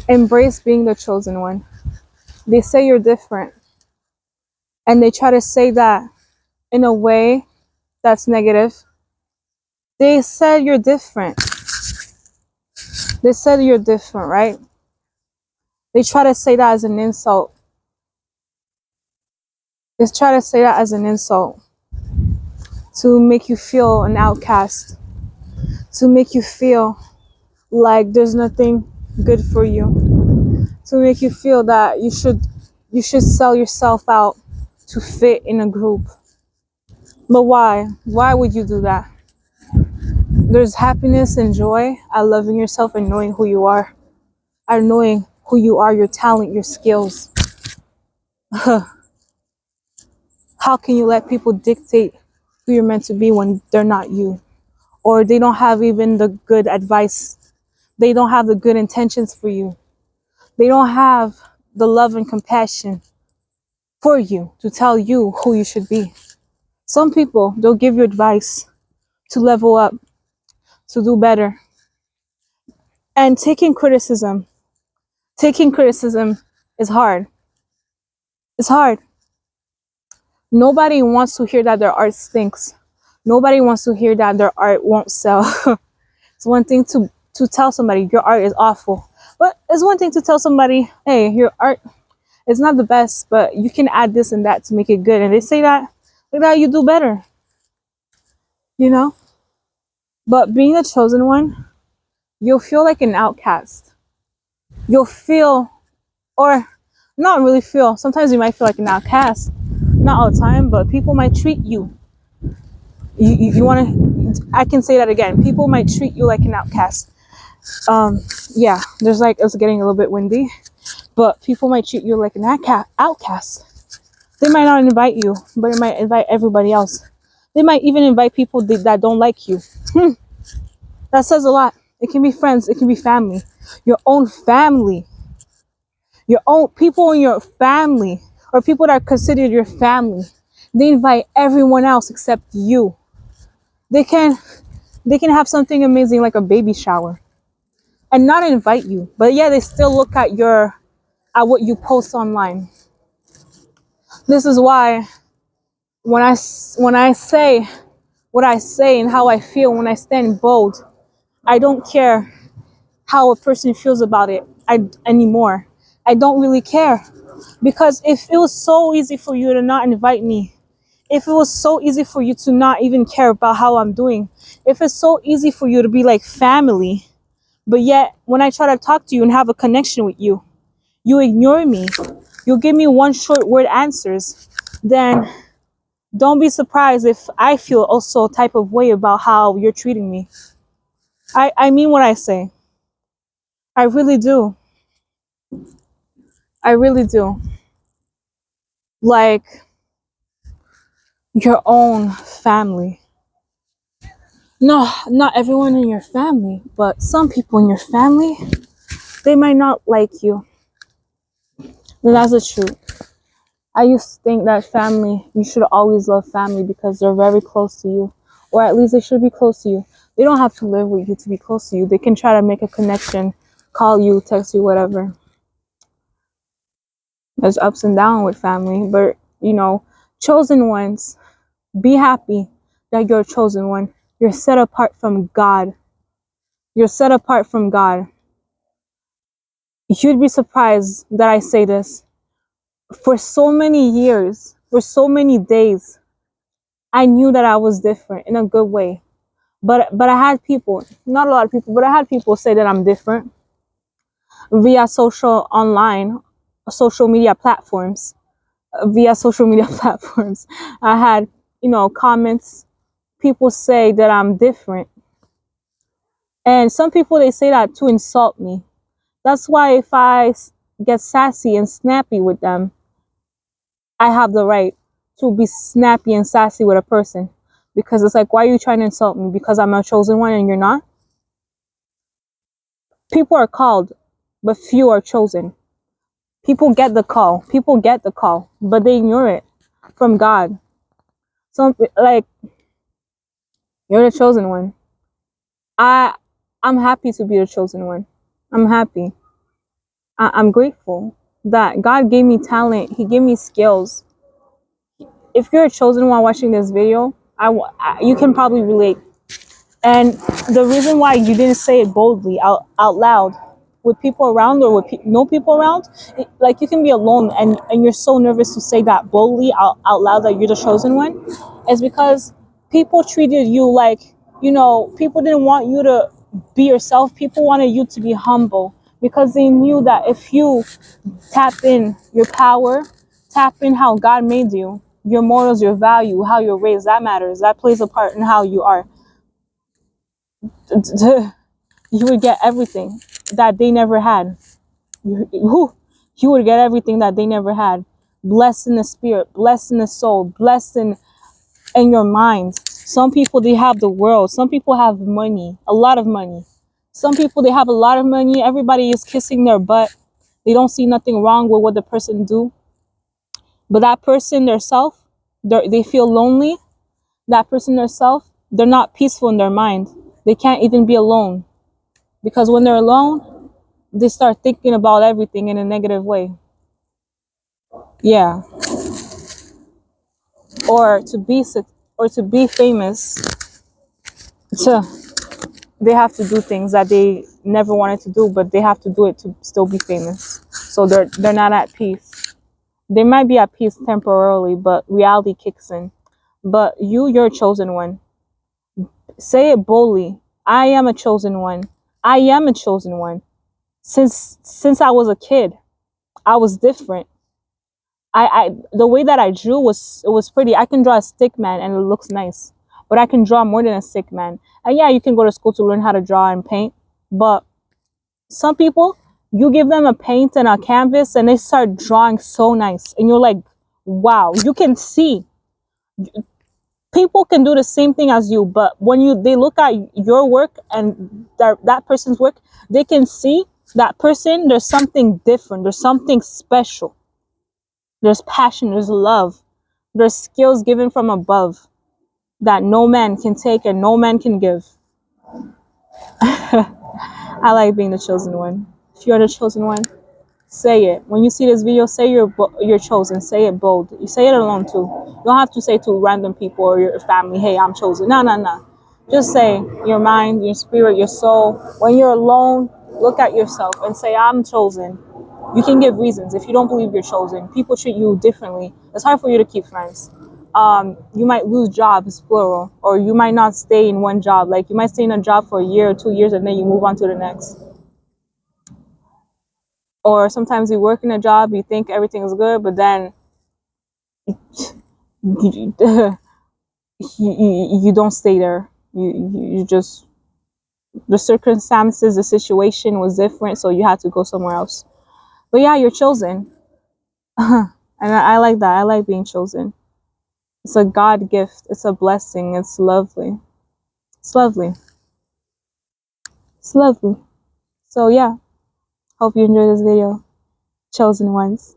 Embrace being the chosen one. They say you're different, and they try to say that in a way that's negative. They said you're different. They said you're different, right? They try to say that as an insult. They try to say that as an insult to make you feel an outcast, to make you feel like there's nothing good for you, to make you feel that you should sell yourself out to fit in a group. But why? Why would you do that? There's happiness and joy at loving yourself and knowing who you are, at knowing who you are, your talent, your skills. How can you let people dictate who you're meant to be when they're not you? Or they don't have even the good advice. They don't have the good intentions for you. They don't have the love and compassion for you to tell you who you should be. Some people, they'll give you advice to level up, to do better. And taking criticism is hard. It's hard. Nobody wants to hear that their art stinks. Nobody wants to hear that their art won't sell. It's one thing to tell somebody your art is awful. But it's one thing to tell somebody, hey, your art is not the best, but you can add this and that to make it good. And they say that, like that, you do better, you know? But being the chosen one, you'll feel like an outcast. You'll feel, or not really feel, sometimes you might feel like an outcast. Not all the time, but people might treat you. You want to, I can say that again. People might treat you like an outcast. Yeah, there's like, it's getting a little bit windy, but people might treat you like an outcast. They might not invite you, but they might invite everybody else. They might even invite people that don't like you. That says a lot. It can be friends, it can be family, your own family, your own people in your family, or people that are considered your family. They invite everyone else except you. They can have something amazing like a baby shower and not invite you, but yeah, they still look at what you post online. This is why when I say what I say and how I feel, when I stand bold, I don't care how a person feels about it anymore. I don't really care, because if it was so easy for you to not invite me, if it was so easy for you to not even care about how I'm doing, if it's so easy for you to be like family, but yet when I try to talk to you and have a connection with you, you ignore me, you give me one short word answers, then don't be surprised if I feel also a type of way about how you're treating me. I mean what I say. I really do. I really do. Like your own family. No, not everyone in your family, but some people in your family, they might not like you. And that's the truth. I used to think that family, you should always love family because they're very close to you, or at least they should be close to you. They don't have to live with you to be close to you. They can try to make a connection, call you, text you, whatever. There's ups and downs with family, but chosen ones, be happy that you're a chosen one. You're set apart from God. You're set apart from God. You'd be surprised that I say this. For so many years, for so many days, I knew that I was different in a good way. But I had people, not a lot of people, but I had people say that I'm different via social media platforms. Via social media platforms. I had, comments. People say that I'm different. And some people, they say that to insult me. That's why if I get sassy and snappy with them, I have the right to be snappy and sassy with a person. Because it's like, why are you trying to insult me? Because I'm a chosen one and you're not? People are called, but few are chosen. People get the call, but they ignore it from God. Some, like, you're the chosen one. I I'm happy to be the chosen one. I'm happy. I'm grateful that God gave me talent. He gave me skills. If you're a chosen one watching this video, you can probably relate. And the reason why you didn't say it boldly out loud with people around, or with no people around, like you can be alone and you're so nervous to say that boldly out loud that you're the chosen one, is because people treated you like, people didn't want you to be yourself. People wanted you to be humble because they knew that if you tap in your power, tap in how God made you, your morals, your value, how you're raised, that matters. That plays a part in how you are. You would get everything that they never had. You would get everything that they never had. Blessed in the spirit, blessed in the soul, blessed in your mind. Some people, they have the world. Some people have money, a lot of money. Some people, they have a lot of money. Everybody is kissing their butt. They don't see nothing wrong with what the person do. But that person themselves, they feel lonely. That person themselves, they're not peaceful in their mind. They can't even be alone. Because when they're alone, they start thinking about everything in a negative way. Yeah. Or to be famous, to they have to do things that they never wanted to do, but they have to do it to still be famous. So they're not at peace. They might be at peace temporarily, but reality kicks in. But you're a chosen one. Say it boldly. I am a chosen one. I am a chosen one. Since I was a kid, I was different. The way that I drew was pretty. I can draw a stick man and it looks nice, but I can draw more than a stick man. And yeah, you can go to school to learn how to draw and paint, but some people, you give them a paint and a canvas and they start drawing so nice, and you're like, wow, you can see people can do the same thing as you, but when they look at your work and that person's work, they can see that person. There's something different. There's something special. There's passion, there's love, there's skills given from above that no man can take and no man can give. I like being the chosen one. If you're the chosen one, say it. When you see this video, say you're chosen. Say it bold. You say it alone too. You don't have to say to random people or your family, hey, I'm chosen. No, no, no. Just say your mind, your spirit, your soul. When you're alone, look at yourself and say, I'm chosen. You can give reasons. If you don't believe you're chosen, people treat you differently. It's hard for you to keep friends. You might lose jobs, plural, or you might not stay in one job. Like you might stay in a job for a year or 2 years and then you move on to the next. Or sometimes you work in a job, you think everything is good, but then you, you don't stay there. You just, the circumstances, the situation was different, so you had to go somewhere else. But yeah, you're chosen. And I like that. I like being chosen. It's a God gift. It's a blessing. It's lovely. It's lovely. It's lovely. So yeah, hope you enjoyed this video. Chosen ones.